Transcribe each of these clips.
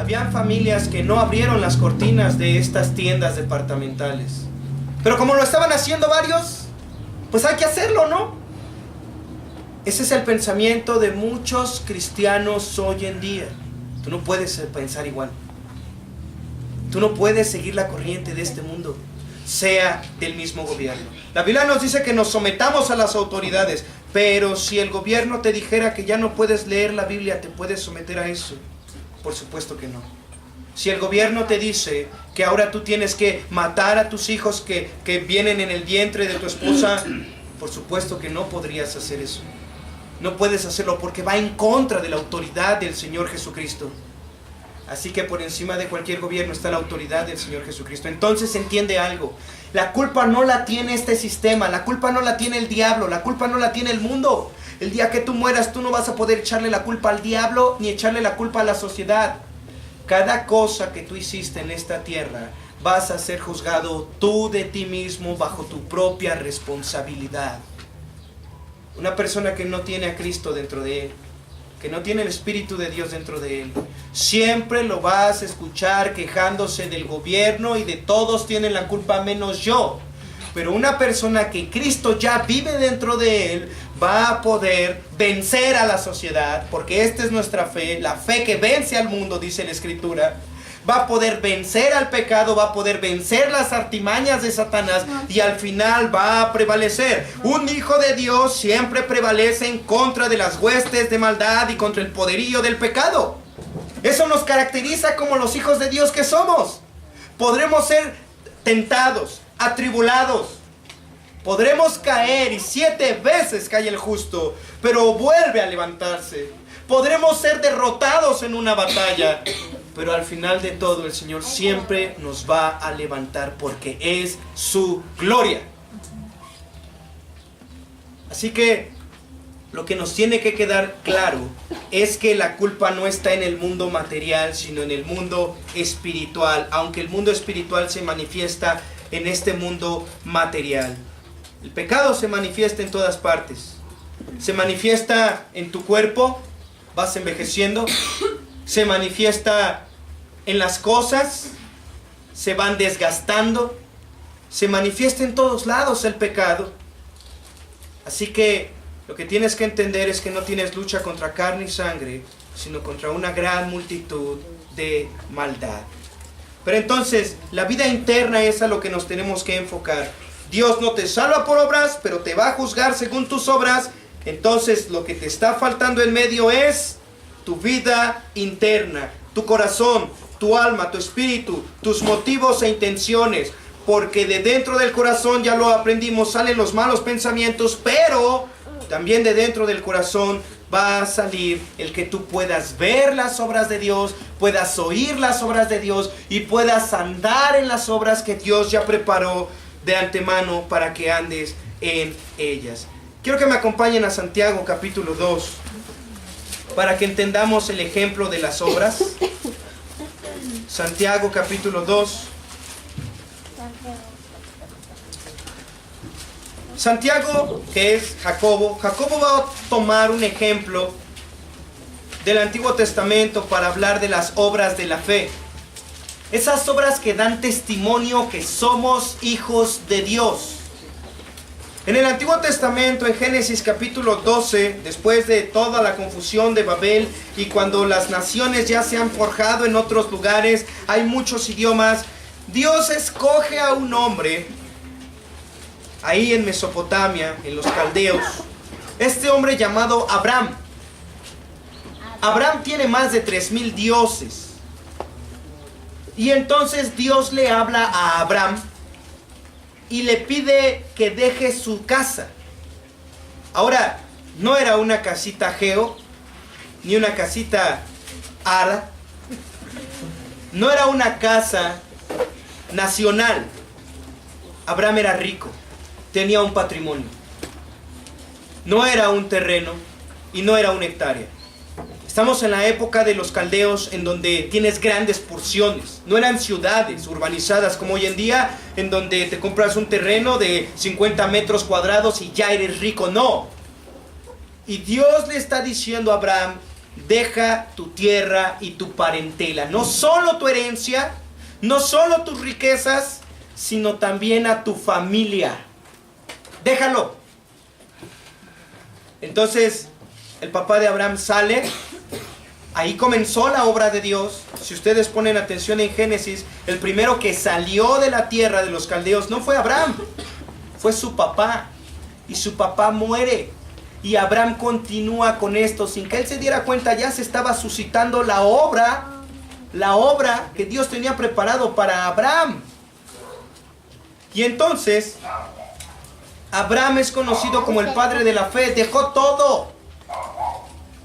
Habían familias que no abrieron las cortinas de estas tiendas departamentales. Pero como lo estaban haciendo varios, pues hay que hacerlo, ¿no? Ese es el pensamiento de muchos cristianos hoy en día. Tú no puedes pensar igual. Tú no puedes seguir la corriente de este mundo, sea del mismo gobierno. La Biblia nos dice que nos sometamos a las autoridades, pero si el gobierno te dijera que ya no puedes leer la Biblia, ¿te puedes someter a eso? Por supuesto que no. Si el gobierno te dice que ahora tú tienes que matar a tus hijos que vienen en el vientre de tu esposa, por supuesto que no podrías hacer eso. No puedes hacerlo porque va en contra de la autoridad del Señor Jesucristo. Así que por encima de cualquier gobierno está la autoridad del Señor Jesucristo. Entonces entiende algo. La culpa no la tiene este sistema. La culpa no la tiene el diablo. La culpa no la tiene el mundo. El día que tú mueras, tú no vas a poder echarle la culpa al diablo ni echarle la culpa a la sociedad. Cada cosa que tú hiciste en esta tierra, vas a ser juzgado tú de ti mismo bajo tu propia responsabilidad. Una persona que no tiene a Cristo dentro de él, que no tiene el Espíritu de Dios dentro de él, siempre lo vas a escuchar quejándose del gobierno y de todos tienen la culpa menos yo. Pero una persona que Cristo ya vive dentro de él va a poder vencer a la sociedad, porque esta es nuestra fe, la fe que vence al mundo, dice la Escritura. Va a poder vencer al pecado, va a poder vencer las artimañas de Satanás y al final va a prevalecer. Un hijo de Dios siempre prevalece en contra de las huestes de maldad y contra el poderío del pecado. Eso nos caracteriza como los hijos de Dios que somos. Podremos ser tentados, atribulados. Podremos caer y 7 veces cae el justo, pero vuelve a levantarse. Podremos ser derrotados en una batalla, pero al final de todo el Señor siempre nos va a levantar porque es su gloria. Así que lo que nos tiene que quedar claro es que la culpa no está en el mundo material, sino en el mundo espiritual, aunque el mundo espiritual se manifiesta en este mundo material. El pecado se manifiesta en todas partes. Se manifiesta en tu cuerpo, vas envejeciendo. Se manifiesta en las cosas, se van desgastando. Se manifiesta en todos lados el pecado. Así que lo que tienes que entender es que no tienes lucha contra carne y sangre, sino contra una gran multitud de maldad. Pero entonces, la vida interna es a lo que nos tenemos que enfocar. Dios no te salva por obras, pero te va a juzgar según tus obras. Entonces, lo que te está faltando en medio es tu vida interna, tu corazón, tu alma, tu espíritu, tus motivos e intenciones. Porque de dentro del corazón, ya lo aprendimos, salen los malos pensamientos, pero también de dentro del corazón va a salir el que tú puedas ver las obras de Dios, puedas oír las obras de Dios y puedas andar en las obras que Dios ya preparó de antemano para que andes en ellas. Quiero que me acompañen a Santiago capítulo 2 para que entendamos el ejemplo de las obras. Santiago capítulo 2. Santiago, que es Jacobo va a tomar un ejemplo del Antiguo Testamento para hablar de las obras de la fe. Esas obras que dan testimonio que somos hijos de Dios. En el Antiguo Testamento, en Génesis capítulo 12, después de toda la confusión de Babel y cuando las naciones ya se han forjado en otros lugares, hay muchos idiomas, Dios escoge a un hombre ahí en Mesopotamia, en los caldeos, este hombre llamado Abraham. Abraham tiene más de 3000 dioses. Y entonces Dios le habla a Abraham y le pide que deje su casa. Ahora, no era una casita geo, ni una casita ara, no era una casa nacional. Abraham era rico, tenía un patrimonio. No era un terreno y no era una hectárea. Estamos en la época de los caldeos, en donde tienes grandes porciones. No eran ciudades urbanizadas como hoy en día, en donde te compras un terreno de 50 metros cuadrados y ya eres rico. No. Y Dios le está diciendo a Abraham deja tu tierra y tu parentela. No solo tu herencia, no solo tus riquezas, sino también a tu familia. Déjalo. Entonces, el papá de Abraham sale. Ahí comenzó la obra de Dios. Si ustedes ponen atención en Génesis, el primero que salió de la tierra de los caldeos no fue Abraham, fue su papá. Y su papá muere. Y Abraham continúa con esto. Sin que él se diera cuenta, ya se estaba suscitando la obra que Dios tenía preparado para Abraham. Y entonces, Abraham es conocido como el padre de la fe. Dejó todo.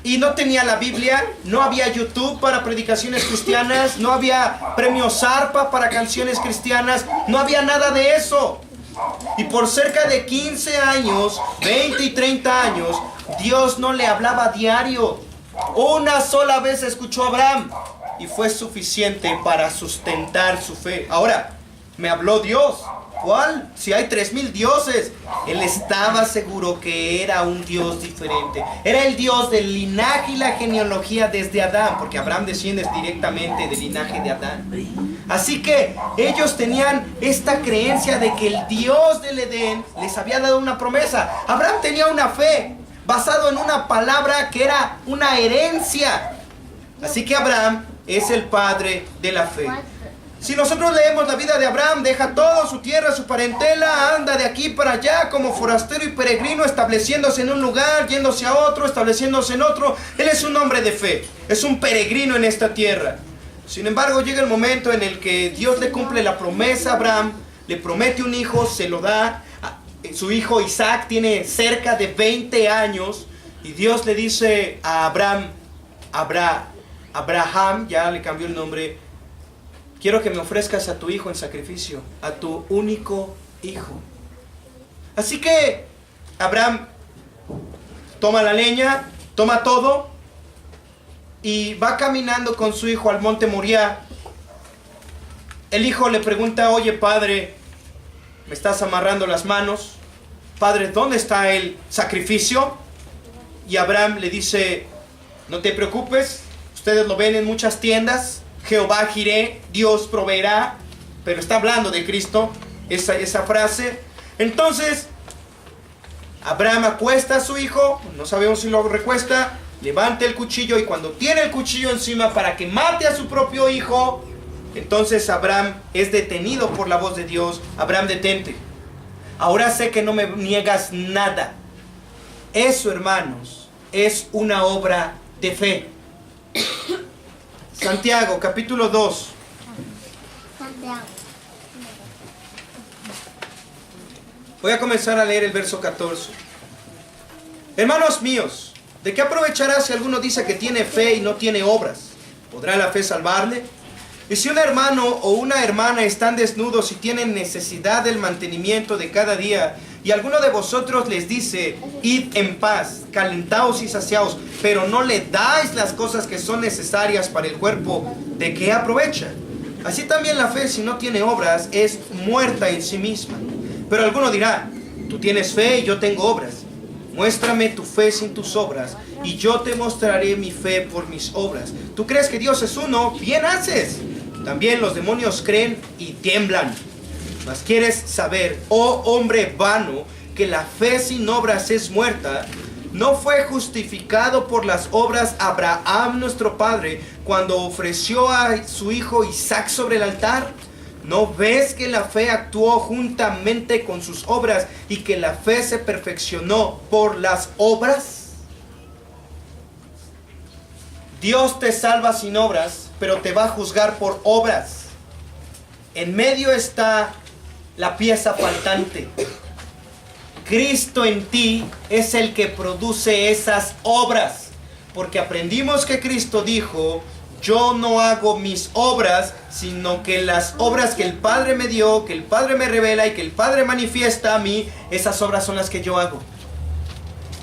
Y no tenía la Biblia, no había YouTube para predicaciones cristianas, no había premio Zarpa para canciones cristianas, no había nada de eso. Y por cerca de 15 años, 20 y 30 años, Dios no le hablaba diario. Una sola vez escuchó a Abraham y fue suficiente para sustentar su fe. Ahora, me habló Dios. ¿Cuál? Si hay 3000 dioses. Él estaba seguro que era un Dios diferente. Era el Dios del linaje y la genealogía desde Adán, porque Abraham desciende directamente del linaje de Adán. Así que ellos tenían esta creencia de que el Dios del Edén les había dado una promesa. Abraham tenía una fe basado en una palabra que era una herencia. Así que Abraham es el padre de la fe. Si nosotros leemos la vida de Abraham, deja todo, su tierra, su parentela, anda de aquí para allá como forastero y peregrino, estableciéndose en un lugar, yéndose a otro, estableciéndose en otro. Él es un hombre de fe, es un peregrino en esta tierra. Sin embargo, llega el momento en el que Dios le cumple la promesa a Abraham, le promete un hijo, se lo da. Su hijo Isaac tiene cerca de 20 años y Dios le dice a Abraham, Abraham, ya le cambió el nombre: quiero que me ofrezcas a tu hijo en sacrificio, a tu único hijo. Así que Abraham toma la leña, toma todo y va caminando con su hijo al monte Moriah. El hijo le pregunta: oye, padre, me estás amarrando las manos. Padre, ¿dónde está el sacrificio? Y Abraham le dice: no te preocupes, ustedes lo ven en muchas tiendas. Jehová Jireh, Dios proveerá. Pero está hablando de Cristo, esa frase. Entonces, Abraham acuesta a su hijo, no sabemos si lo recuesta, levanta el cuchillo y cuando tiene el cuchillo encima para que mate a su propio hijo, entonces Abraham es detenido por la voz de Dios. Abraham, detente. Ahora sé que no me niegas nada. Eso, hermanos, es una obra de fe. Santiago, capítulo 2. Santiago. Voy a comenzar a leer el verso 14. Hermanos míos, ¿de qué aprovechará si alguno dice que tiene fe y no tiene obras? ¿Podrá la fe salvarle? Y si un hermano o una hermana están desnudos y tienen necesidad del mantenimiento de cada día, y alguno de vosotros les dice: id en paz, calentaos y saciaos, pero no le dais las cosas que son necesarias para el cuerpo, ¿de qué aprovecha? Así también la fe, si no tiene obras, es muerta en sí misma. Pero alguno dirá: tú tienes fe y yo tengo obras. Muéstrame tu fe sin tus obras, y yo te mostraré mi fe por mis obras. ¿Tú crees que Dios es uno? Bien haces. También los demonios creen y tiemblan. Mas quieres saber, oh hombre vano, que la fe sin obras es muerta. ¿No fue justificado por las obras Abraham nuestro padre cuando ofreció a su hijo Isaac sobre el altar? ¿No ves que la fe actuó juntamente con sus obras y que la fe se perfeccionó por las obras? Dios te salva sin obras, pero te va a juzgar por obras. En medio está la pieza faltante. Cristo en ti es el que produce esas obras, porque aprendimos que Cristo dijo: yo no hago mis obras, sino que las obras que el Padre me dio, que el Padre me revela y que el Padre manifiesta a mí, esas obras son las que yo hago.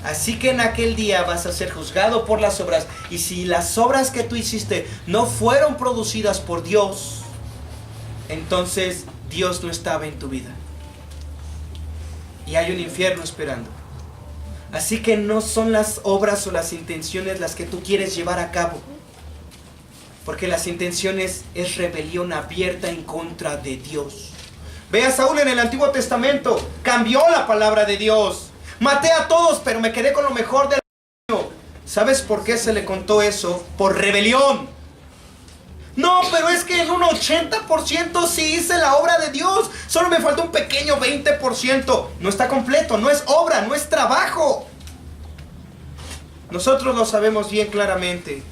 Así que en aquel día vas a ser juzgado por las obras. Y si las obras que tú hiciste no fueron producidas por Dios, entonces Dios no estaba en tu vida. Y hay un infierno esperando. Así que no son las obras o las intenciones las que tú quieres llevar a cabo. Porque las intenciones es rebelión abierta en contra de Dios. Ve a Saúl en el Antiguo Testamento. Cambió la palabra de Dios. Maté a todos, pero me quedé con lo mejor del reino. ¿Sabes por qué se le contó eso? Por rebelión. No, pero es que en un 80% sí hice la obra de Dios. Solo me falta un pequeño 20%. No está completo, no es obra, no es trabajo. Nosotros lo sabemos bien claramente.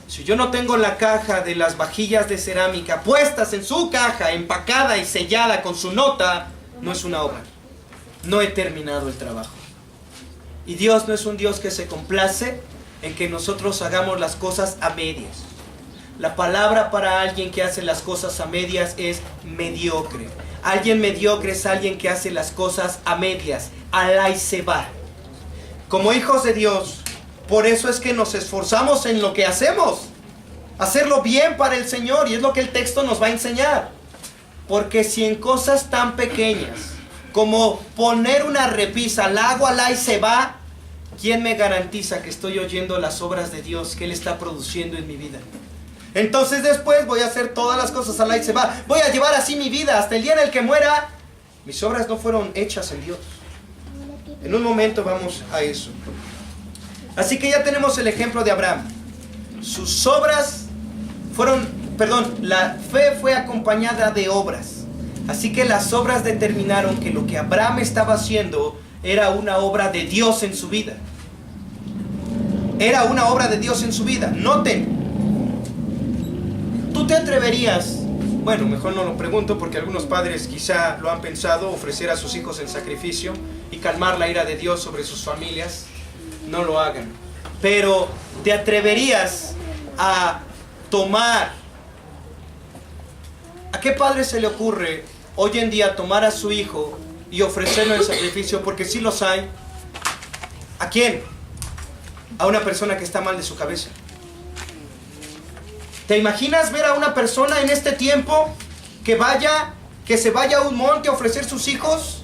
Si yo no tengo la caja de las vajillas de cerámica puestas en su caja, empacada y sellada con su nota, no es una obra. No he terminado el trabajo. Y Dios no es un Dios que se complace en que nosotros hagamos las cosas a medias. La palabra para alguien que hace las cosas a medias es mediocre. Alguien mediocre es alguien que hace las cosas a medias, alá y se va. Como hijos de Dios, por eso es que nos esforzamos en lo que hacemos. Hacerlo bien para el Señor, y es lo que el texto nos va a enseñar. Porque si en cosas tan pequeñas como poner una repisa, la hago alá y se va, ¿quién me garantiza que estoy oyendo las obras de Dios que Él está produciendo en mi vida? Entonces después voy a hacer todas las cosas alá y se va. Voy a llevar así mi vida hasta el día en el que muera. Mis obras no fueron hechas en Dios. En un momento vamos a eso. Así que ya tenemos el ejemplo de Abraham. Sus obras la fe fue acompañada de obras. Así que las obras determinaron que lo que Abraham estaba haciendo era una obra de Dios en su vida. Era una obra de Dios en su vida. Noten, ¿tú te atreverías? Bueno, mejor no lo pregunto porque algunos padres quizá lo han pensado, ofrecer a sus hijos en sacrificio y calmar la ira de Dios sobre sus familias. No lo hagan. Pero ¿te atreverías a tomar? ¿A qué padre se le ocurre hoy en día tomar a su hijo y ofrecerlo en sacrificio? Porque sí los hay. ¿A quién? A una persona que está mal de su cabeza. ¿Te imaginas ver a una persona en este tiempo que se vaya a un monte a ofrecer sus hijos?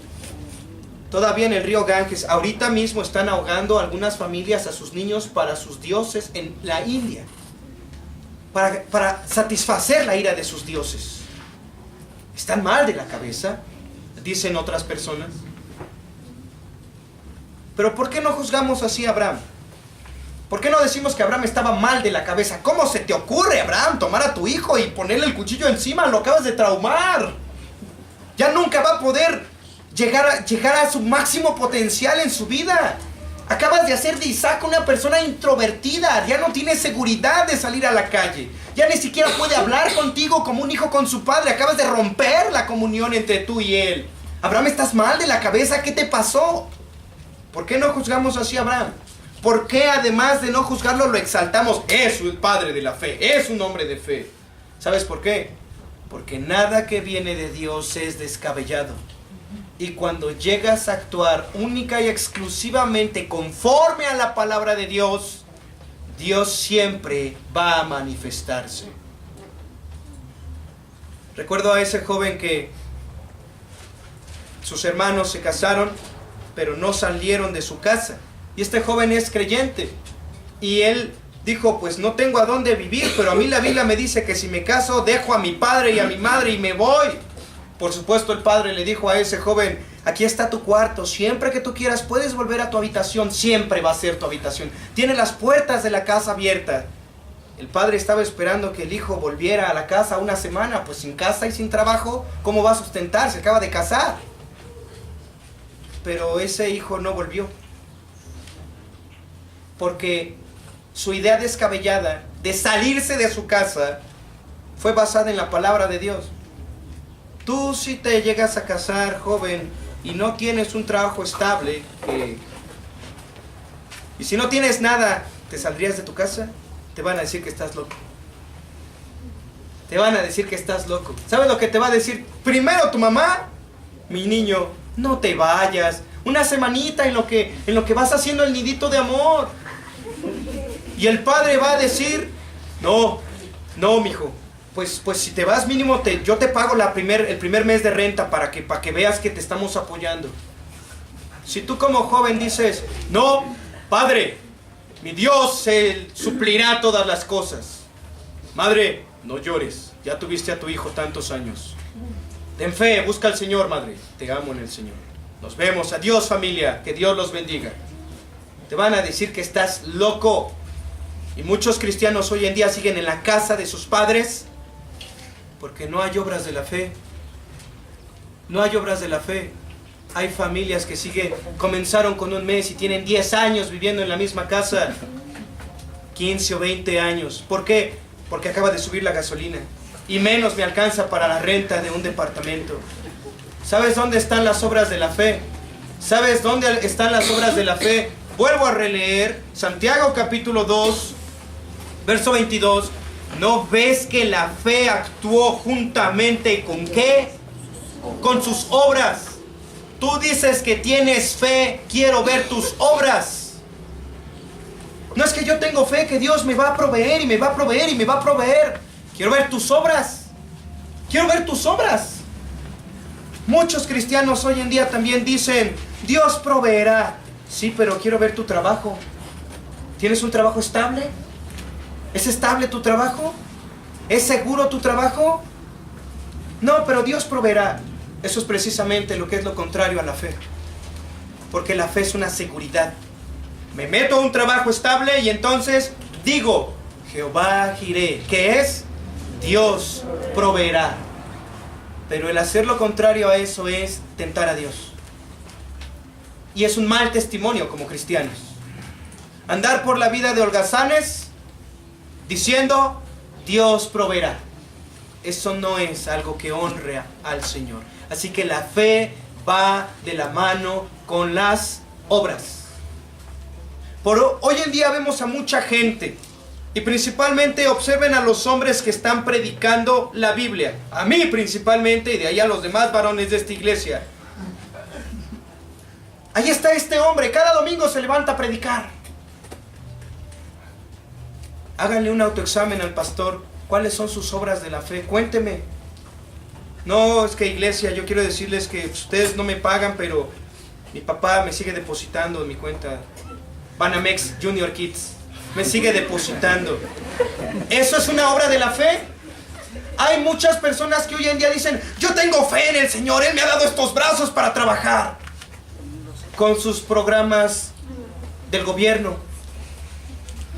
Todavía en el río Ganges, ahorita mismo están ahogando algunas familias a sus niños para sus dioses en la India. Para satisfacer la ira de sus dioses. Están mal de la cabeza, dicen otras personas. Pero ¿por qué no juzgamos así a Abraham? ¿Por qué no decimos que Abraham estaba mal de la cabeza? ¿Cómo se te ocurre, Abraham, tomar a tu hijo y ponerle el cuchillo encima? Lo acabas de traumar. Ya nunca va a poder llegar a su máximo potencial en su vida. Acabas de hacer de Isaac una persona introvertida. Ya no tiene seguridad de salir a la calle. Ya ni siquiera puede hablar contigo como un hijo con su padre. Acabas de romper la comunión entre tú y él. Abraham, estás mal de la cabeza. ¿Qué te pasó? ¿Por qué no juzgamos así a Abraham? ¿Por qué además de no juzgarlo lo exaltamos? Es un padre de la fe, es un hombre de fe. ¿Sabes por qué? Porque nada que viene de Dios es descabellado. Y cuando llegas a actuar única y exclusivamente conforme a la palabra de Dios, Dios siempre va a manifestarse. Recuerdo a ese joven que sus hermanos se casaron, pero no salieron de su casa. Y este joven es creyente. Y él dijo, pues no tengo a dónde vivir, pero a mí la Biblia me dice que si me caso, dejo a mi padre y a mi madre y me voy. Por supuesto, el padre le dijo a ese joven, aquí está tu cuarto, siempre que tú quieras puedes volver a tu habitación, siempre va a ser tu habitación. Tiene las puertas de la casa abiertas. El padre estaba esperando que el hijo volviera a la casa una semana, pues sin casa y sin trabajo, ¿cómo va a sustentarse? Acaba de casar. Pero ese hijo no volvió. Porque su idea descabellada de salirse de su casa fue basada en la palabra de Dios. Tú si te llegas a casar, joven, y no tienes un trabajo estable, y si no tienes nada, ¿te saldrías de tu casa? Te van a decir que estás loco. Te van a decir que estás loco. ¿Sabes lo que te va a decir? Primero tu mamá, mi niño, no te vayas. Una semanita en lo que vas haciendo el nidito de amor. Y el padre va a decir, no, mijo. Pues si te vas mínimo, yo te pago el primer mes de renta para que veas que te estamos apoyando. Si tú como joven dices, no, Padre, mi Dios suplirá todas las cosas. Madre, no llores, ya tuviste a tu hijo tantos años. Ten fe, busca al Señor, madre. Te amo en el Señor. Nos vemos, adiós familia, que Dios los bendiga. Te van a decir que estás loco. Y muchos cristianos hoy en día siguen en la casa de sus padres porque no hay obras de la fe. No hay obras de la fe. Hay familias que comenzaron con un mes y tienen 10 años viviendo en la misma casa. 15 o 20 años. ¿Por qué? Porque acaba de subir la gasolina. Y menos me alcanza para la renta de un departamento. ¿Sabes dónde están las obras de la fe? ¿Sabes dónde están las obras de la fe? Vuelvo a releer Santiago capítulo 2, verso 22. ¿No ves que la fe actuó juntamente con qué? Con sus obras. Tú dices que tienes fe, quiero ver tus obras. No es que yo tengo fe que Dios me va a proveer y me va a proveer y me va a proveer. Quiero ver tus obras. Quiero ver tus obras. Muchos cristianos hoy en día también dicen, Dios proveerá. Sí, pero quiero ver tu trabajo. ¿Tienes un trabajo estable? ¿Es estable tu trabajo? ¿Es seguro tu trabajo? No, pero Dios proveerá. Eso es precisamente lo que es lo contrario a la fe. Porque la fe es una seguridad. Me meto a un trabajo estable y entonces digo, Jehová Jireh, ¿qué es? Dios proveerá. Pero el hacer lo contrario a eso es tentar a Dios. Y es un mal testimonio como cristianos. Andar por la vida de holgazanes diciendo, Dios proveerá. Eso no es algo que honre al Señor. Así que la fe va de la mano con las obras. Hoy en día vemos a mucha gente, y principalmente observen a los hombres que están predicando la Biblia. A mí principalmente, y de ahí a los demás varones de esta iglesia. Ahí está este hombre, cada domingo se levanta a predicar. Háganle un autoexamen al pastor. ¿Cuáles son sus obras de la fe? Cuénteme. No, es que iglesia, yo quiero decirles que ustedes no me pagan, pero mi papá me sigue depositando en mi cuenta Banamex Junior Kids. Me sigue depositando. ¿Eso es una obra de la fe? Hay muchas personas que hoy en día dicen, yo tengo fe en el Señor, Él me ha dado estos brazos para trabajar. Con sus programas del gobierno,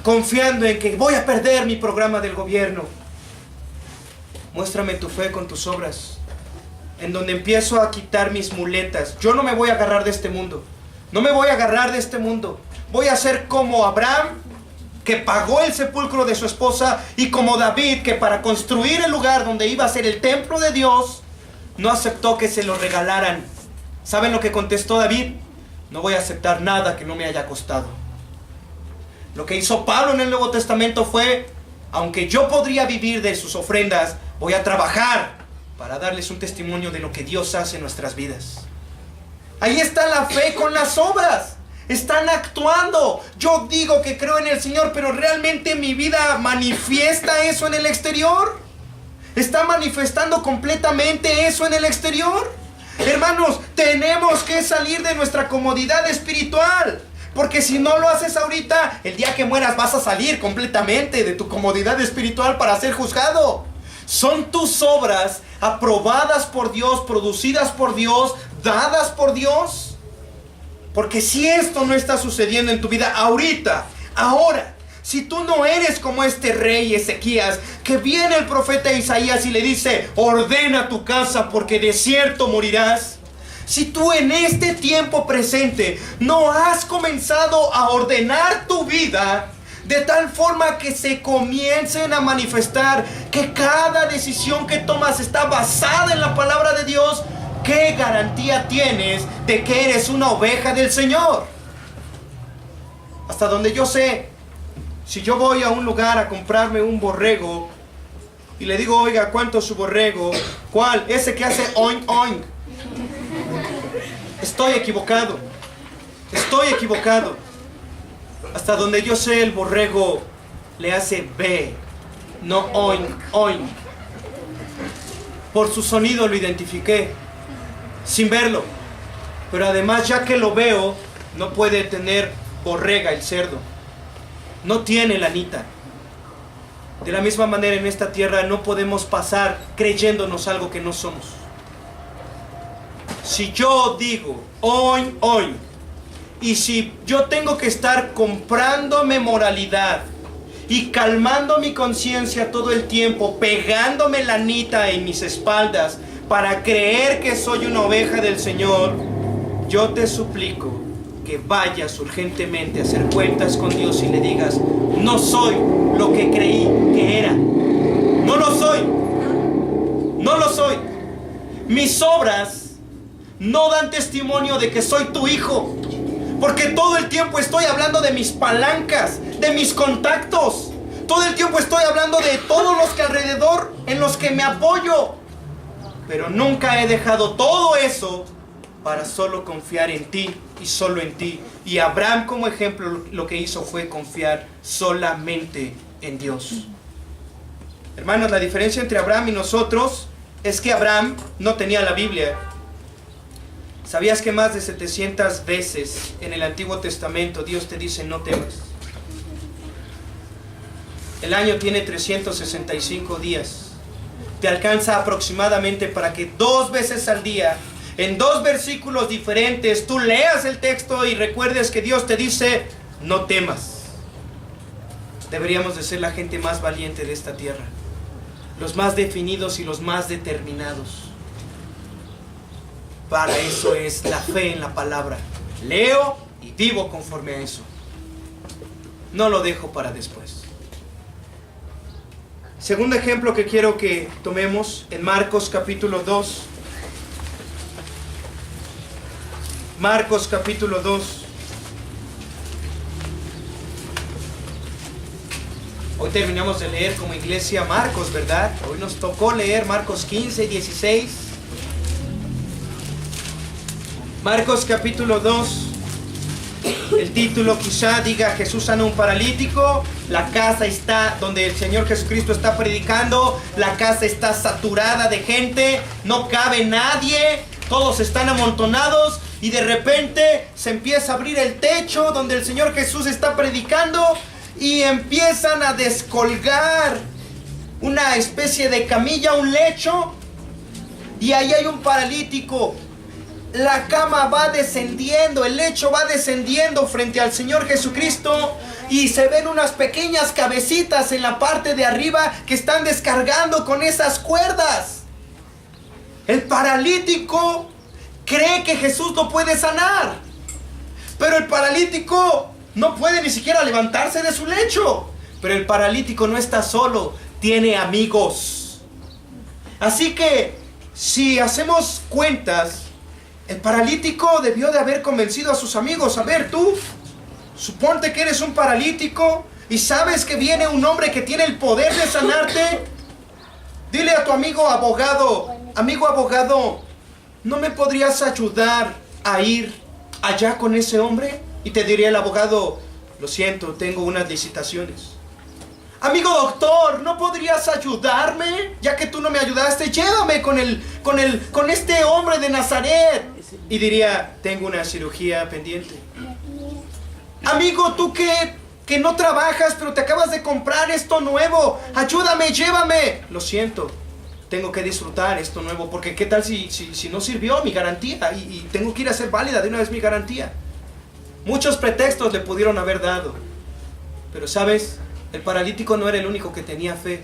confiando en que voy a perder mi programa del gobierno. Muéstrame tu fe con tus obras, en donde empiezo a quitar mis muletas. Yo no me voy a agarrar de este mundo. No me voy a agarrar de este mundo. Voy a ser como Abraham, que pagó el sepulcro de su esposa, y como David, que para construir el lugar donde iba a ser el templo de Dios, no aceptó que se lo regalaran. ¿Saben lo que contestó David? No voy a aceptar nada que no me haya costado. Lo que hizo Pablo en el Nuevo Testamento fue, aunque yo podría vivir de sus ofrendas, voy a trabajar para darles un testimonio de lo que Dios hace en nuestras vidas. Ahí está la fe con las obras. Están actuando. Yo digo que creo en el Señor, pero realmente mi vida manifiesta eso en el exterior. Está manifestando completamente eso en el exterior. Hermanos, tenemos que salir de nuestra comodidad espiritual. Porque si no lo haces ahorita, el día que mueras vas a salir completamente de tu comodidad espiritual para ser juzgado. Son tus obras aprobadas por Dios, producidas por Dios, dadas por Dios. Porque si esto no está sucediendo en tu vida ahorita, ahora, si tú no eres como este rey Ezequías, que viene el profeta Isaías y le dice, ordena tu casa porque de cierto morirás. Si tú en este tiempo presente no has comenzado a ordenar tu vida de tal forma que se comiencen a manifestar que cada decisión que tomas está basada en la palabra de Dios, ¿qué garantía tienes de que eres una oveja del Señor? Hasta donde yo sé, si yo voy a un lugar a comprarme un borrego y le digo, oiga, ¿cuánto es su borrego? ¿Cuál? Ese que hace oink oink. Estoy equivocado. Estoy equivocado. Hasta donde yo sé, el borrego le hace B, no oink oink. Por su sonido lo identifiqué, sin verlo. Pero además, ya que lo veo, no puede tener borrega el cerdo. No tiene lanita. De la misma manera, en esta tierra no podemos pasar creyéndonos algo que no somos. Si yo digo hoy, y si yo tengo que estar comprándome moralidad y calmando mi conciencia todo el tiempo, pegándome lanita en mis espaldas para creer que soy una oveja del Señor, yo te suplico que vayas urgentemente a hacer cuentas con Dios y le digas: no soy lo que creí que era. No lo soy. No lo soy. Mis obras no dan testimonio de que soy tu hijo, porque todo el tiempo estoy hablando de mis palancas, de mis contactos. Todo el tiempo estoy hablando de todos los que alrededor en los que me apoyo. Pero nunca he dejado todo eso para solo confiar en ti y solo en ti. Y Abraham, como ejemplo, lo que hizo fue confiar solamente en Dios. Hermanos, la diferencia entre Abraham y nosotros es que Abraham no tenía la Biblia. ¿Sabías que más de 700 veces en el Antiguo Testamento Dios te dice no temas? El año tiene 365 días. Te alcanza aproximadamente para que 2 veces al día, en 2 versículos diferentes, tú leas el texto y recuerdes que Dios te dice no temas. Deberíamos de ser la gente más valiente de esta tierra, los más definidos y los más determinados. Para eso es la fe en la palabra. Leo y vivo conforme a eso. No lo dejo para después. Segundo ejemplo que quiero que tomemos en Marcos capítulo 2. Marcos capítulo 2. Hoy terminamos de leer como iglesia Marcos, ¿verdad? Hoy nos tocó leer Marcos 15 y 16. Marcos capítulo 2, el título quizá diga: Jesús sana a un paralítico. La casa está donde el Señor Jesucristo está predicando. La casa está saturada de gente, no cabe nadie, todos están amontonados. Y de repente se empieza a abrir el techo donde el Señor Jesús está predicando y empiezan a descolgar una especie de camilla, un lecho, y ahí hay un paralítico. La cama va descendiendo, el lecho va descendiendo frente al Señor Jesucristo y se ven unas pequeñas cabecitas en la parte de arriba que están descargando con esas cuerdas. El paralítico cree que Jesús lo puede sanar, pero el paralítico no puede ni siquiera levantarse de su lecho. Pero el paralítico no está solo, tiene amigos. Así que si hacemos cuentas, el paralítico debió de haber convencido a sus amigos. A ver, tú, suponte que eres un paralítico y sabes que viene un hombre que tiene el poder de sanarte. Dile a tu amigo abogado: amigo abogado, ¿no me podrías ayudar a ir allá con ese hombre? Y te diría el abogado: lo siento, tengo unas licitaciones. Amigo doctor, ¿no podrías ayudarme? Ya que tú no me ayudaste, llévame con este hombre de Nazaret. Y diría: tengo una cirugía pendiente. Amigo, tú que no trabajas, pero te acabas de comprar esto nuevo, ayúdame, llévame. Lo siento, tengo que disfrutar esto nuevo, porque ¿qué tal si no sirvió mi garantía? Y tengo que ir a hacer válida de una vez mi garantía. Muchos pretextos le pudieron haber dado. Pero ¿sabes? El paralítico no era el único que tenía fe.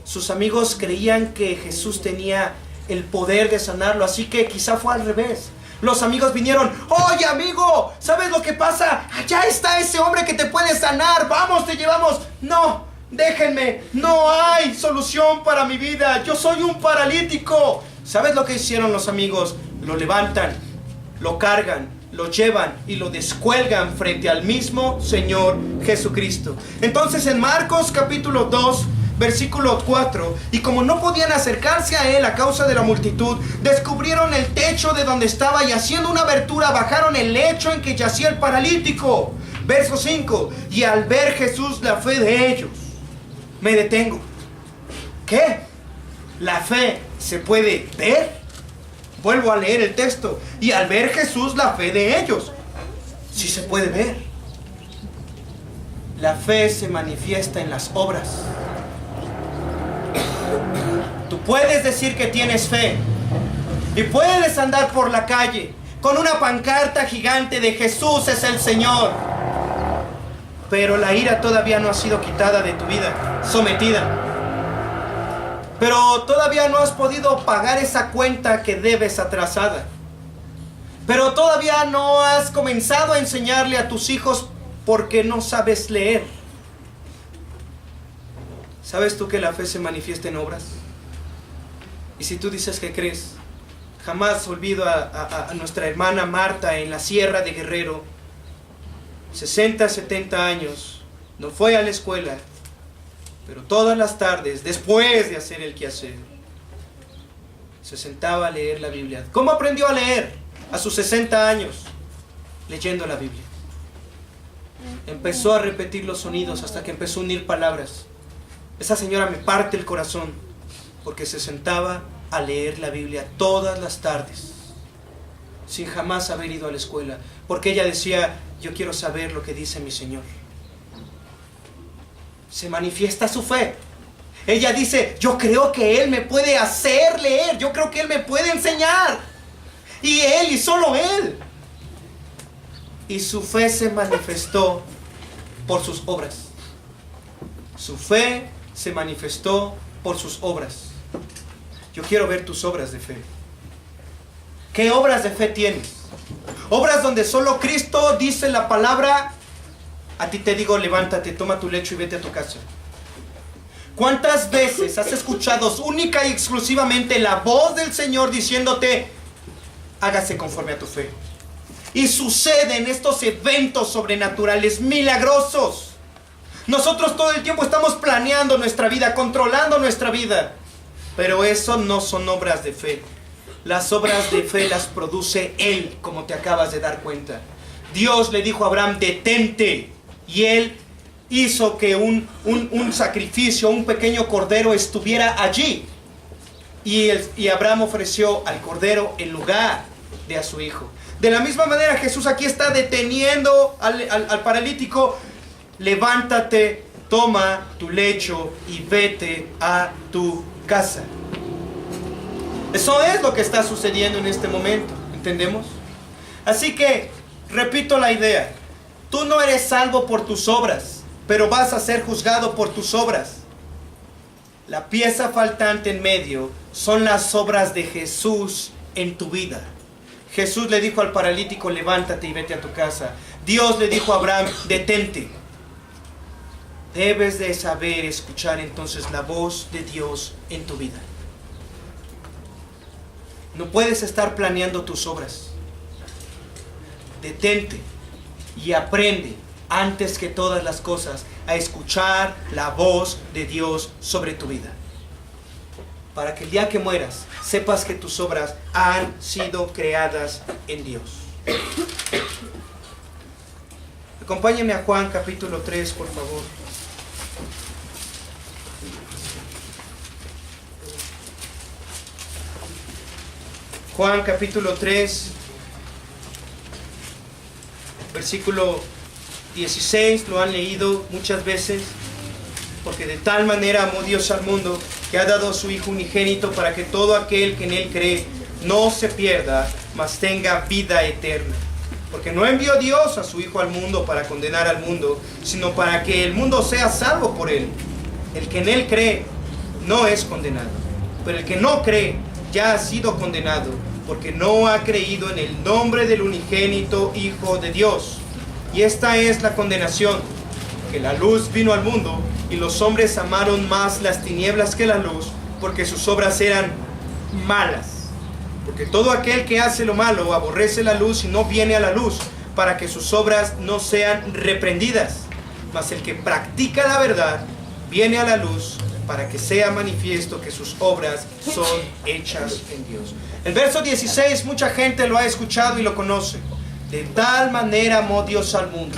Sus amigos creían que Jesús tenía el poder de sanarlo, así que quizá fue al revés. Los amigos vinieron: oye amigo, ¿sabes lo que pasa? Allá está ese hombre que te puede sanar, vamos, te llevamos. No, déjenme, no hay solución para mi vida, yo soy un paralítico. ¿Sabes lo que hicieron los amigos? Lo levantan, lo cargan, lo llevan y lo descuelgan frente al mismo Señor Jesucristo. Entonces en Marcos capítulo 2, versículo 4, y como no podían acercarse a él a causa de la multitud, descubrieron el techo de donde estaba y haciendo una abertura bajaron el lecho en que yacía el paralítico. Verso 5, y al ver Jesús la fe de ellos, me detengo. ¿Qué? ¿La fe se puede ver? Vuelvo a leer el texto. Y al ver Jesús la fe de ellos. Sí se puede ver. La fe se manifiesta en las obras. Tú puedes decir que tienes fe. Y puedes andar por la calle con una pancarta gigante de Jesús es el Señor. Pero la ira todavía no ha sido quitada de tu vida, sometida. Pero todavía no has podido pagar esa cuenta que debes atrasada. Pero todavía no has comenzado a enseñarle a tus hijos porque no sabes leer. ¿Sabes tú que la fe se manifiesta en obras? Y si tú dices que crees, jamás olvido a nuestra hermana Marta en la Sierra de Guerrero. 60, 70 años, no fue a la escuela, pero todas las tardes, después de hacer el quehacer, se sentaba a leer la Biblia. ¿Cómo aprendió a leer? A sus 60 años, leyendo la Biblia. Empezó a repetir los sonidos hasta que empezó a unir palabras. Esa señora me parte el corazón, porque se sentaba a leer la Biblia todas las tardes, sin jamás haber ido a la escuela, porque ella decía, yo quiero saber lo que dice mi Señor. Se manifiesta su fe. Ella dice, yo creo que Él me puede hacer leer, yo creo que Él me puede enseñar. Y Él, y solo Él. Y su fe se manifestó por sus obras. Su fe se manifestó por sus obras. Yo quiero ver tus obras de fe. ¿Qué obras de fe tienes? Obras donde solo Cristo dice la palabra. A ti te digo, levántate, toma tu lecho y vete a tu casa. ¿Cuántas veces has escuchado única y exclusivamente la voz del Señor diciéndote, hágase conforme a tu fe? Y suceden estos eventos sobrenaturales, milagrosos. Nosotros todo el tiempo estamos planeando nuestra vida, controlando nuestra vida. Pero eso no son obras de fe. Las obras de fe las produce Él, como te acabas de dar cuenta. Dios le dijo a Abraham, detente. Y Él hizo que un sacrificio, un pequeño cordero estuviera allí. Y Abraham ofreció al cordero en lugar de a su hijo. De la misma manera Jesús aquí está deteniendo al paralítico. Levántate, toma tu lecho y vete a tu casa. Eso es lo que está sucediendo en este momento, ¿entendemos? Así que, repito la idea. Tú no eres salvo por tus obras, pero vas a ser juzgado por tus obras. La pieza faltante en medio son las obras de Jesús en tu vida. Jesús le dijo al paralítico, levántate y vete a tu casa. Dios le dijo a Abraham, detente. Debes de saber escuchar entonces la voz de Dios en tu vida. No puedes estar planeando tus obras. Detente y aprende antes que todas las cosas a escuchar la voz de Dios sobre tu vida. Para que el día que mueras sepas que tus obras han sido creadas en Dios. Acompáñenme a Juan capítulo 3, por favor. Juan capítulo 3, versículo 16, lo han leído muchas veces. Porque de tal manera amó Dios al mundo, que ha dado a su Hijo unigénito, para que todo aquel que en Él cree no se pierda, mas tenga vida eterna. Porque no envió Dios a su Hijo al mundo para condenar al mundo, sino para que el mundo sea salvo por Él. El que en Él cree no es condenado, pero el que no cree ya ha sido condenado, porque no ha creído en el nombre del unigénito Hijo de Dios. Y esta es la condenación, que la luz vino al mundo, y los hombres amaron más las tinieblas que la luz, porque sus obras eran malas. Porque todo aquel que hace lo malo aborrece la luz y no viene a la luz, para que sus obras no sean reprendidas. Mas el que practica la verdad viene a la luz, para que sea manifiesto que sus obras son hechas en Dios. El verso 16, mucha gente lo ha escuchado y lo conoce. De tal manera amó Dios al mundo.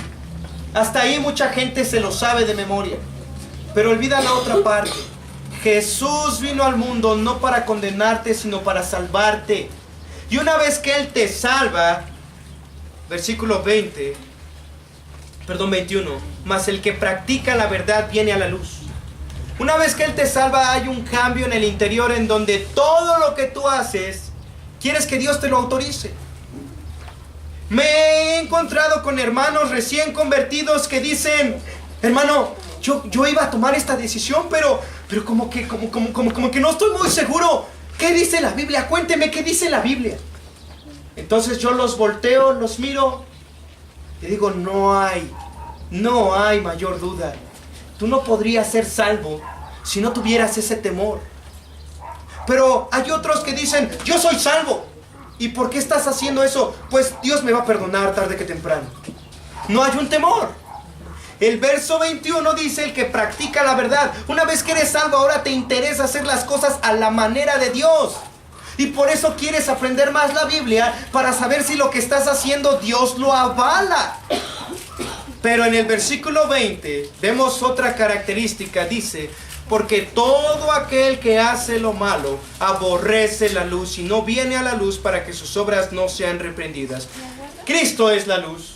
Hasta ahí mucha gente se lo sabe de memoria. Pero olvida la otra parte. Jesús vino al mundo no para condenarte, sino para salvarte. Y una vez que Él te salva, versículo 21, mas el que practica la verdad viene a la luz. Una vez que Él te salva, hay un cambio en el interior en donde todo lo que tú haces, quieres que Dios te lo autorice. Me he encontrado con hermanos recién convertidos que dicen, hermano, yo iba a tomar esta decisión, pero como que no estoy muy seguro. ¿Qué dice la Biblia? Cuénteme qué dice la Biblia. Entonces yo los volteo, los miro y digo, no hay mayor duda. Tú no podrías ser salvo si no tuvieras ese temor. Pero hay otros que dicen, yo soy salvo. ¿Y por qué estás haciendo eso? Pues Dios me va a perdonar tarde que temprano. No hay un temor. El verso 21 dice, el que practica la verdad. Una vez que eres salvo, ahora te interesa hacer las cosas a la manera de Dios. Y por eso quieres aprender más la Biblia, para saber si lo que estás haciendo Dios lo avala. Pero en el versículo 20 vemos otra característica. Dice, porque todo aquel que hace lo malo aborrece la luz y no viene a la luz para que sus obras no sean reprendidas. Cristo es la luz.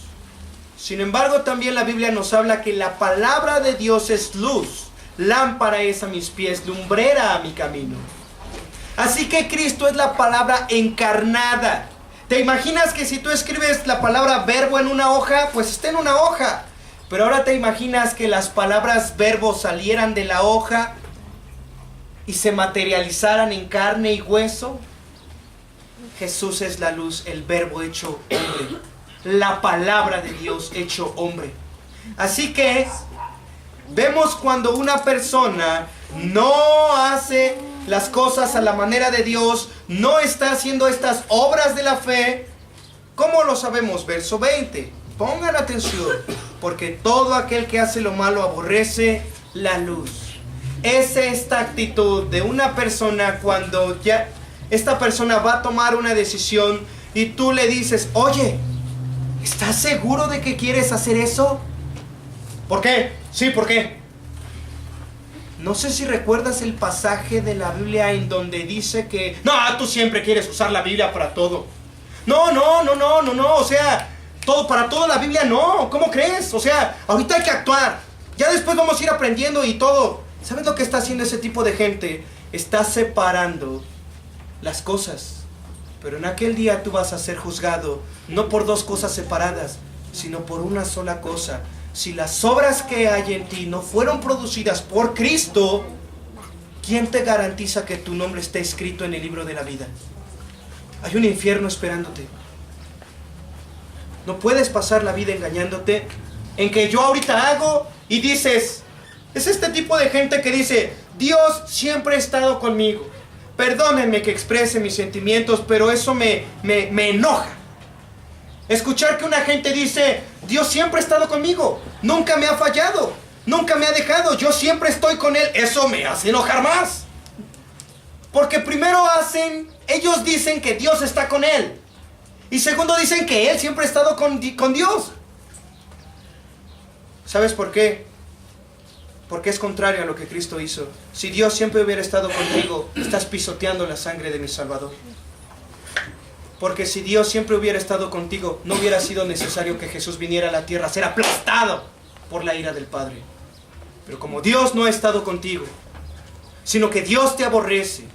Sin embargo, también la Biblia nos habla que la palabra de Dios es luz. Lámpara es a mis pies, lumbrera a mi camino. Así que Cristo es la palabra encarnada. ¿Te imaginas que si tú escribes la palabra verbo en una hoja, pues está en una hoja? Pero ahora te imaginas que las palabras verbo salieran de la hoja y se materializaran en carne y hueso. Jesús es la luz, el verbo hecho hombre, la palabra de Dios hecho hombre. Así que vemos cuando una persona no hace las cosas a la manera de Dios, no está haciendo estas obras de la fe. ¿Cómo lo sabemos? Verso 20. Pongan atención, porque todo aquel que hace lo malo aborrece la luz. Es esta actitud de una persona cuando ya esta persona va a tomar una decisión y tú le dices, oye, ¿estás seguro de que quieres hacer eso? ¿Por qué? Sí, ¿por qué? No sé si recuerdas el pasaje de la Biblia en donde dice que no, tú siempre quieres usar la Biblia para todo. No, o sea, para todo la Biblia no, ¿cómo crees? O sea, ahorita hay que actuar, ya después vamos a ir aprendiendo y todo. ¿Sabes lo que está haciendo ese tipo de gente? Está separando las cosas. Pero en aquel día tú vas a ser juzgado, no por dos cosas separadas, sino por una sola cosa. Si las obras que hay en ti no fueron producidas por Cristo, ¿quién te garantiza que tu nombre esté escrito en el libro de la vida? Hay un infierno esperándote. No puedes pasar la vida engañándote en que yo ahorita hago y dices, es este tipo de gente que dice, Dios siempre ha estado conmigo. Perdónenme que exprese mis sentimientos, pero eso me enoja. Escuchar que una gente dice, Dios siempre ha estado conmigo, nunca me ha fallado, nunca me ha dejado, yo siempre estoy con Él, eso me hace enojar más. Porque primero ellos dicen que Dios está con Él. Y segundo dicen que Él siempre ha estado con Dios. ¿Sabes por qué? Porque es contrario a lo que Cristo hizo. Si Dios siempre hubiera estado contigo, estás pisoteando la sangre de mi Salvador. Porque si Dios siempre hubiera estado contigo, no hubiera sido necesario que Jesús viniera a la tierra a ser aplastado por la ira del Padre. Pero como Dios no ha estado contigo, sino que Dios te aborrece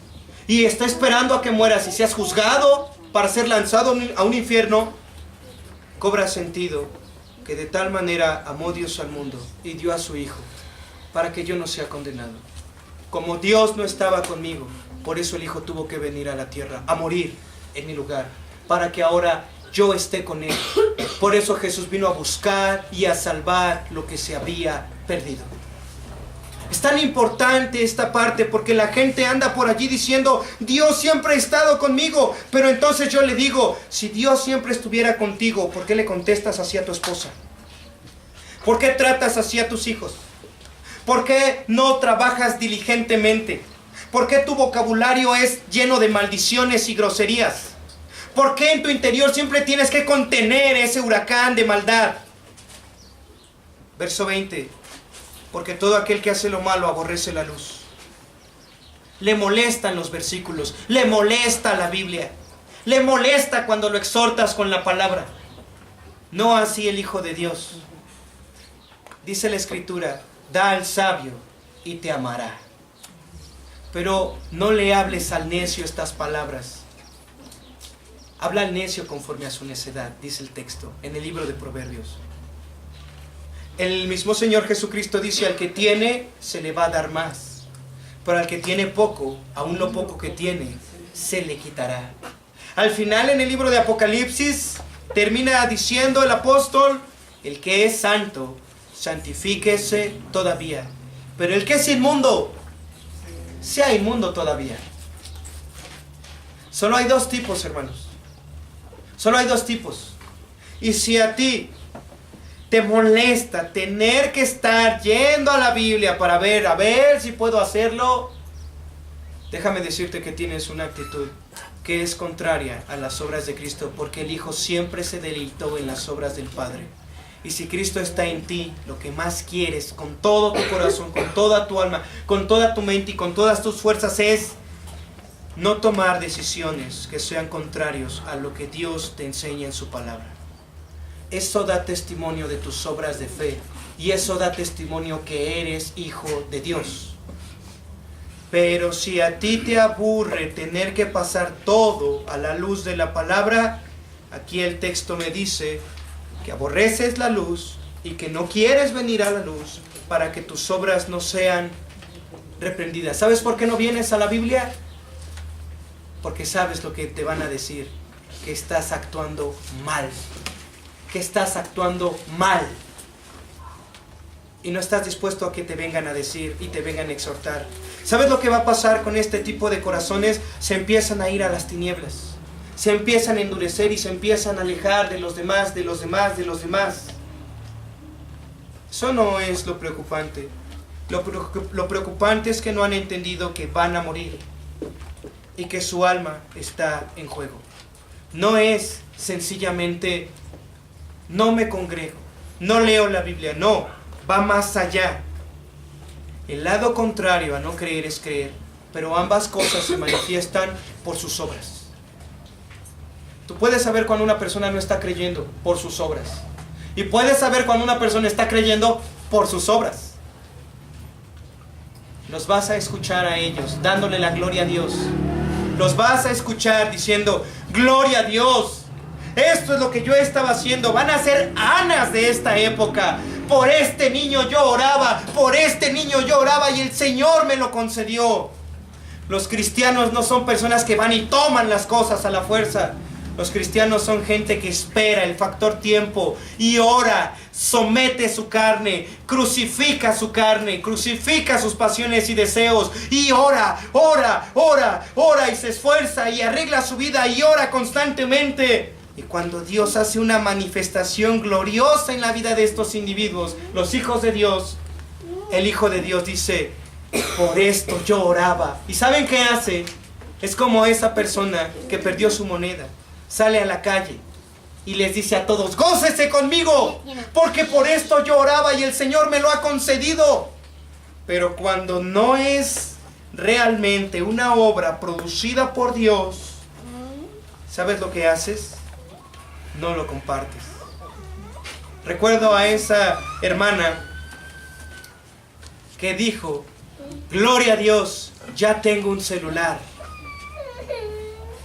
y está esperando a que mueras y seas juzgado para ser lanzado a un infierno, cobra sentido que de tal manera amó Dios al mundo y dio a su Hijo para que yo no sea condenado. Como Dios no estaba conmigo, por eso el Hijo tuvo que venir a la tierra a morir en mi lugar, para que ahora yo esté con Él. Por eso Jesús vino a buscar y a salvar lo que se había perdido. Es tan importante esta parte porque la gente anda por allí diciendo, Dios siempre ha estado conmigo. Pero entonces yo le digo, si Dios siempre estuviera contigo, ¿por qué le contestas así a tu esposa? ¿Por qué tratas así a tus hijos? ¿Por qué no trabajas diligentemente? ¿Por qué tu vocabulario es lleno de maldiciones y groserías? ¿Por qué en tu interior siempre tienes que contener ese huracán de maldad? Verso 20. Porque todo aquel que hace lo malo aborrece la luz. Le molestan los versículos, le molesta la Biblia. Le molesta cuando lo exhortas con la palabra. No así el Hijo de Dios. Dice la Escritura, da al sabio y te amará. Pero no le hables al necio estas palabras. Habla al necio conforme a su necedad, dice el texto, en el libro de Proverbios. El mismo Señor Jesucristo dice, al que tiene, se le va a dar más. Pero al que tiene poco, aún lo poco que tiene, se le quitará. Al final, en el libro de Apocalipsis, termina diciendo el apóstol, el que es santo, santifíquese todavía. Pero el que es inmundo, sea inmundo todavía. Solo hay dos tipos, hermanos. Solo hay dos tipos. Y si a ti te molesta tener que estar yendo a la Biblia para ver, a ver si puedo hacerlo, déjame decirte que tienes una actitud que es contraria a las obras de Cristo, porque el Hijo siempre se deleitó en las obras del Padre. Y si Cristo está en ti, lo que más quieres con todo tu corazón, con toda tu alma, con toda tu mente y con todas tus fuerzas es no tomar decisiones que sean contrarios a lo que Dios te enseña en su palabra. Eso da testimonio de tus obras de fe y eso da testimonio que eres hijo de Dios. Pero si a ti te aburre tener que pasar todo a la luz de la palabra, aquí el texto me dice que aborreces la luz y que no quieres venir a la luz para que tus obras no sean reprendidas. ¿Sabes por qué no vienes a la Biblia? Porque sabes lo que te van a decir, que estás actuando mal, que estás actuando mal. Y no estás dispuesto a que te vengan a decir y te vengan a exhortar. ¿Sabes lo que va a pasar con este tipo de corazones? Se empiezan a ir a las tinieblas. Se empiezan a endurecer y se empiezan a alejar de los demás, de los demás, de los demás. Eso no es lo preocupante. Lo preocupante es que no han entendido que van a morir y que su alma está en juego. No es sencillamente, no me congrego, no leo la Biblia, no, va más allá. El lado contrario a no creer es creer, pero ambas cosas se manifiestan por sus obras. Tú puedes saber cuando una persona no está creyendo por sus obras. Y puedes saber cuando una persona está creyendo por sus obras. Los vas a escuchar a ellos dándole la gloria a Dios. Los vas a escuchar diciendo, gloria a Dios. Esto es lo que yo estaba haciendo. Van a ser Anas de esta época. Por este niño yo oraba. Por este niño yo oraba y el Señor me lo concedió. Los cristianos no son personas que van y toman las cosas a la fuerza. Los cristianos son gente que espera el factor tiempo y ora, somete su carne, crucifica su carne, crucifica sus pasiones y deseos y ora y se esfuerza y arregla su vida y ora constantemente. Y cuando Dios hace una manifestación gloriosa en la vida de estos individuos, los hijos de Dios, el Hijo de Dios dice, por esto yo oraba. ¿Y saben qué hace? Es como esa persona que perdió su moneda. Sale a la calle y les dice a todos, gócese conmigo, porque por esto yo oraba y el Señor me lo ha concedido. Pero cuando no es realmente una obra producida por Dios, ¿sabes lo que haces? No lo compartes. Recuerdo a esa hermana que dijo, gloria a Dios, ya tengo un celular.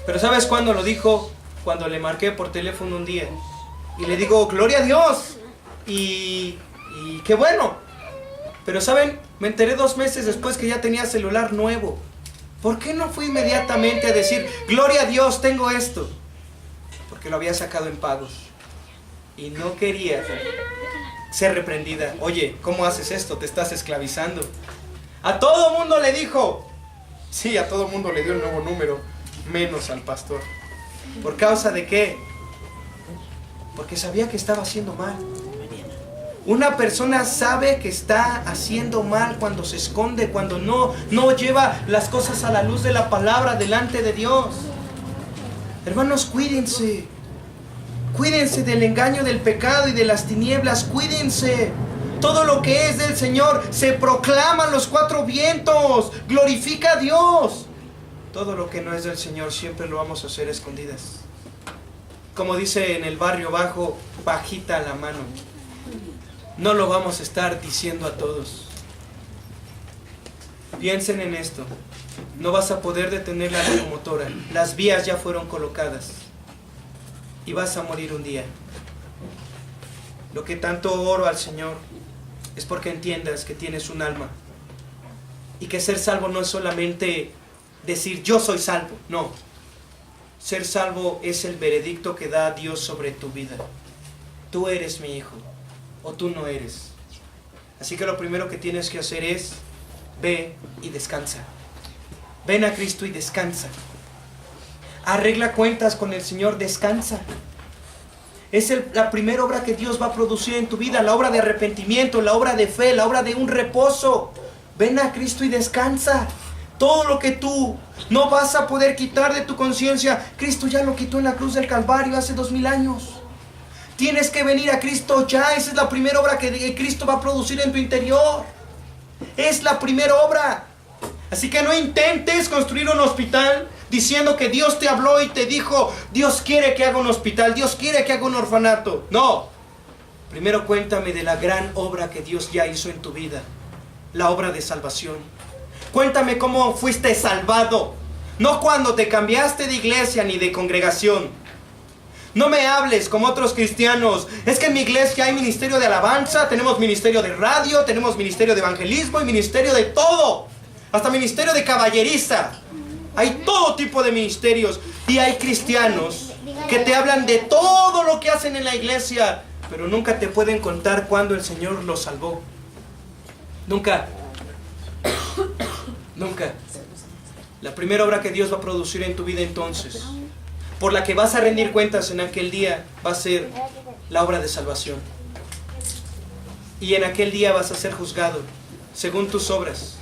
Pero ¿sabes cuándo lo dijo? Cuando le marqué por teléfono un día y le digo, gloria a Dios, y qué bueno. Pero ¿saben? Me enteré 2 meses después que ya tenía celular nuevo. ¿Por qué no fui inmediatamente a decir, gloria a Dios, tengo esto? Porque lo había sacado en pagos y no quería ser reprendida. Oye, ¿cómo haces esto? Te estás esclavizando. A todo mundo le dijo. Sí, a todo mundo le dio el nuevo número, menos al pastor. ¿Por causa de qué? Porque sabía que estaba haciendo mal. Una persona sabe que está haciendo mal cuando se esconde, cuando no lleva las cosas a la luz de la palabra delante de Dios. Hermanos, cuídense. Cuídense del engaño del pecado y de las tinieblas. Cuídense. Todo lo que es del Señor se proclama a los 4 vientos. Glorifica a Dios. Todo lo que no es del Señor siempre lo vamos a hacer a escondidas. Como dice en el barrio bajo, bajita la mano. No lo vamos a estar diciendo a todos. Piensen en esto. No vas a poder detener la locomotora. Las vías ya fueron colocadas. Y vas a morir un día. Lo que tanto oro al Señor es porque entiendas que tienes un alma. Y que ser salvo no es solamente decir yo soy salvo. No. Ser salvo es el veredicto que da Dios sobre tu vida. Tú eres mi hijo. O tú no eres. Así que lo primero que tienes que hacer es ve y descansa. Ven a Cristo y descansa. Arregla cuentas con el Señor, descansa. Es la primera obra que Dios va a producir en tu vida, la obra de arrepentimiento, la obra de fe, la obra de un reposo. Ven a Cristo y descansa. Todo lo que tú no vas a poder quitar de tu conciencia, Cristo ya lo quitó en la cruz del Calvario hace 2000 años. Tienes que venir a Cristo ya. Esa es la primera obra que Cristo va a producir en tu interior. Es la primera obra. Así que no intentes construir un hospital diciendo que Dios te habló y te dijo, Dios quiere que haga un hospital, Dios quiere que haga un orfanato. No. Primero cuéntame de la gran obra que Dios ya hizo en tu vida. La obra de salvación. Cuéntame cómo fuiste salvado. No cuando te cambiaste de iglesia ni de congregación. No me hables como otros cristianos. Es que en mi iglesia hay ministerio de alabanza, tenemos ministerio de radio, tenemos ministerio de evangelismo y ministerio de todo. Hasta ministerio de caballeriza. Hay todo tipo de ministerios. Y hay cristianos que te hablan de todo lo que hacen en la iglesia, pero nunca te pueden contar cuándo el Señor los salvó. Nunca. Nunca. La primera obra que Dios va a producir en tu vida entonces, por la que vas a rendir cuentas en aquel día, va a ser la obra de salvación. Y en aquel día vas a ser juzgado según tus obras.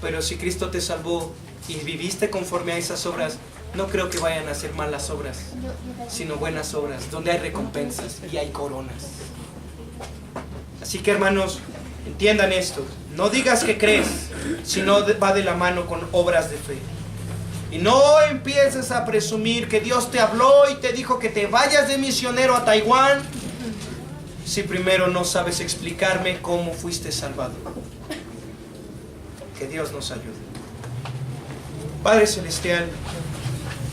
Pero si Cristo te salvó y viviste conforme a esas obras, no creo que vayan a ser malas obras, sino buenas obras, donde hay recompensas y hay coronas. Así que, hermanos, entiendan esto. No digas que crees, sino va de la mano con obras de fe. Y no empieces a presumir que Dios te habló y te dijo que te vayas de misionero a Taiwán, si primero no sabes explicarme cómo fuiste salvado. Que Dios nos ayude. Padre Celestial,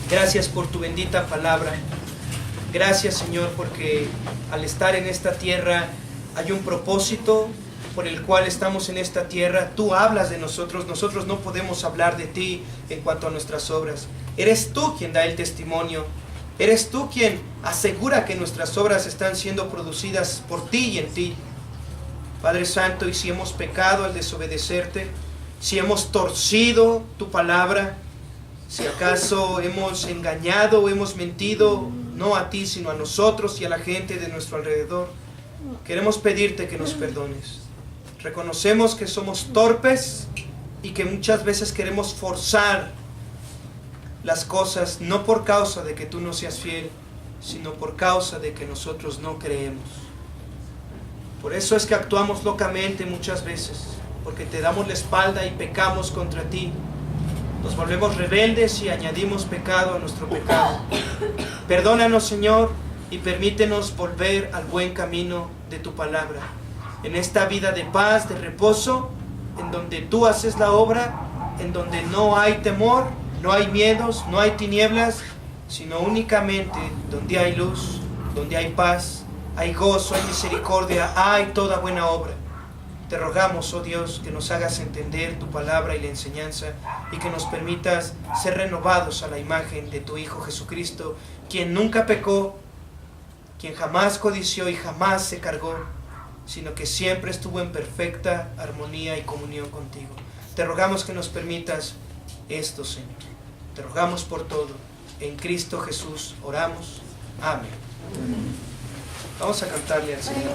gracias por tu bendita palabra. Gracias, Señor, porque al estar en esta tierra hay un propósito por el cual estamos en esta tierra. Tú hablas de nosotros, nosotros no podemos hablar de ti en cuanto a nuestras obras. Eres tú quien da el testimonio. Eres tú quien asegura que nuestras obras están siendo producidas por ti y en ti. Padre Santo, y si hemos pecado al desobedecerte, si hemos torcido tu palabra, si acaso hemos engañado o hemos mentido, no a ti, sino a nosotros y a la gente de nuestro alrededor, queremos pedirte que nos perdones. Reconocemos que somos torpes y que muchas veces queremos forzar las cosas, no por causa de que tú no seas fiel, sino por causa de que nosotros no creemos. Por eso es que actuamos locamente muchas veces, porque te damos la espalda y pecamos contra ti. Nos volvemos rebeldes y añadimos pecado a nuestro pecado. Perdónanos, Señor, y permítenos volver al buen camino de tu palabra. En esta vida de paz, de reposo, en donde tú haces la obra, en donde no hay temor, no hay miedos, no hay tinieblas, sino únicamente donde hay luz, donde hay paz, hay gozo, hay misericordia, hay toda buena obra. Te rogamos, oh Dios, que nos hagas entender tu palabra y la enseñanza y que nos permitas ser renovados a la imagen de tu Hijo Jesucristo, quien nunca pecó, quien jamás codició y jamás se cargó, sino que siempre estuvo en perfecta armonía y comunión contigo. Te rogamos que nos permitas esto, Señor. Te rogamos por todo. En Cristo Jesús oramos. Amén. Vamos a cantarle al Señor.